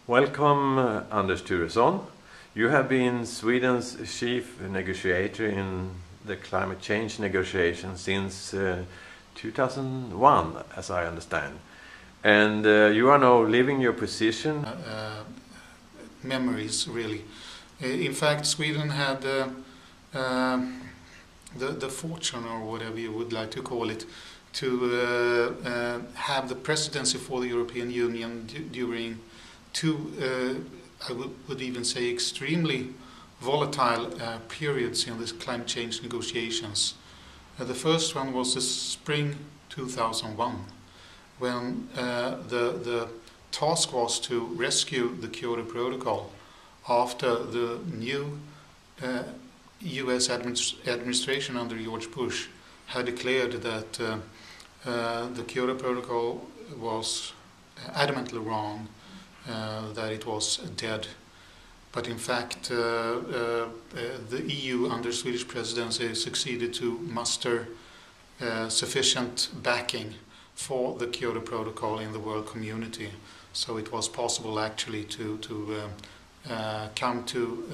Welcome, Anders Turesson. You have been Sweden's chief negotiator in the climate change negotiations since 2001, as I understand. And you are now leaving your position. Memories, really. In fact, Sweden had the fortune, or whatever you would like to call it, to have the presidency for the European Union during two, I would even say, extremely volatile periods in this climate change negotiations. The first one was the spring 2001, when the task was to rescue the Kyoto Protocol after the new US administration under George Bush had declared that the Kyoto Protocol was adamantly wrong, that it was dead. But in fact, the EU under Swedish presidency succeeded to muster sufficient backing for the Kyoto Protocol in the world community. So it was possible actually to come to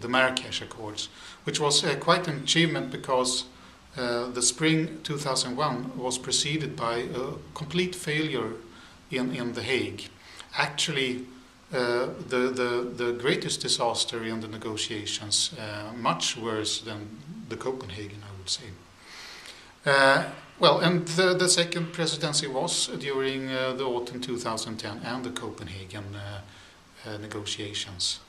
the Marrakesh Accords, which was quite an achievement because the spring 2001 was preceded by a complete failure in The Hague. Actually, the greatest disaster in the negotiations, much worse than the Copenhagen, I would say. Well, and the second presidency was during the autumn 2010 and the Copenhagen negotiations.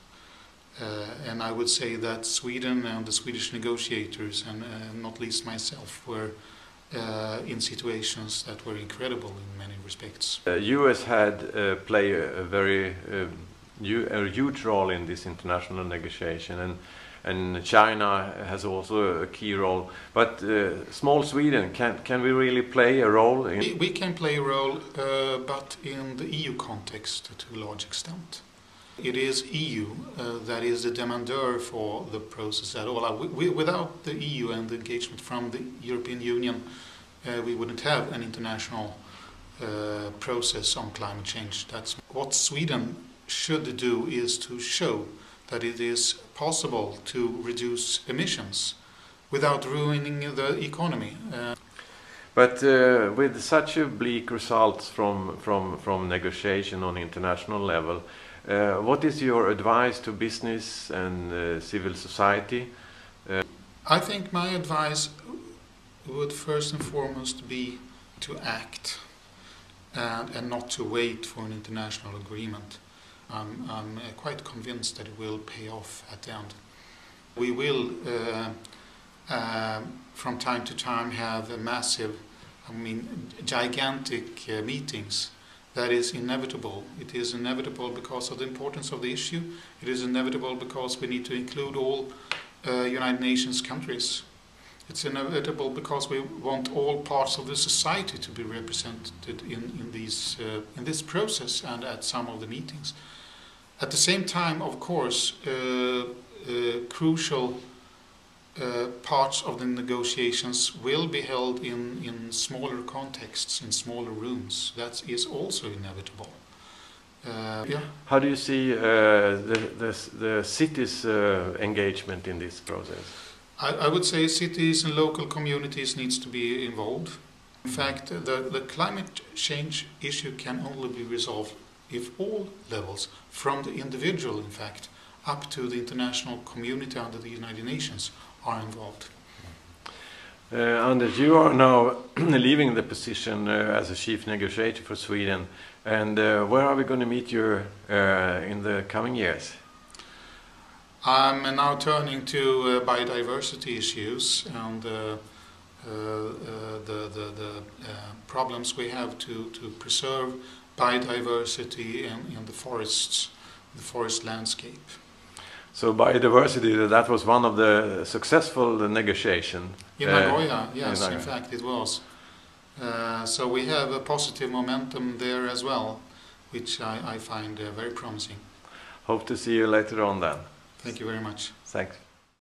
And I would say that Sweden and the Swedish negotiators, and not least myself, were in situations that were incredible in many respects. US had played a very huge role in this international negotiation, and China has also a key role. But small Sweden, can we really play a role? We can play a role, but in the EU context to a large extent. It is EU that is the demandeur for the process at all. Without the EU and the engagement from the European Union, we wouldn't have an international process on climate change. That's what Sweden should do, is to show that it is possible to reduce emissions without ruining the economy. But with such a bleak results from negotiation on international level, what is your advice to business and civil society? I think my advice would first and foremost be to act and not to wait for an international agreement. I'm quite convinced that it will pay off at the end. We will from time to time have a massive, gigantic meetings. That is inevitable. It is inevitable because of the importance of the issue. It is inevitable because we need to include all United Nations countries. It's inevitable because we want all parts of the society to be represented in this process and at some of the meetings. At the same time, of course, crucial parts of the negotiations will be held in smaller contexts, in smaller rooms. That is also inevitable. Yeah. How do you see the cities' engagement in this process? I would say cities and local communities needs to be involved. In fact, the climate change issue can only be resolved if all levels, from the individual, in fact, up to the international community under the United Nations, are involved. Anders, you are now leaving the position as a chief negotiator for Sweden, and where are we going to meet you in the coming years? I'm now turning to biodiversity issues and the problems we have to preserve biodiversity in the forests, the forest landscape. So biodiversity, that was one of the successful negotiations. In Nagoya, yes, in fact it was. So we have a positive momentum there as well, which I find very promising. Hope to see you later on then. Thank you very much. Thanks.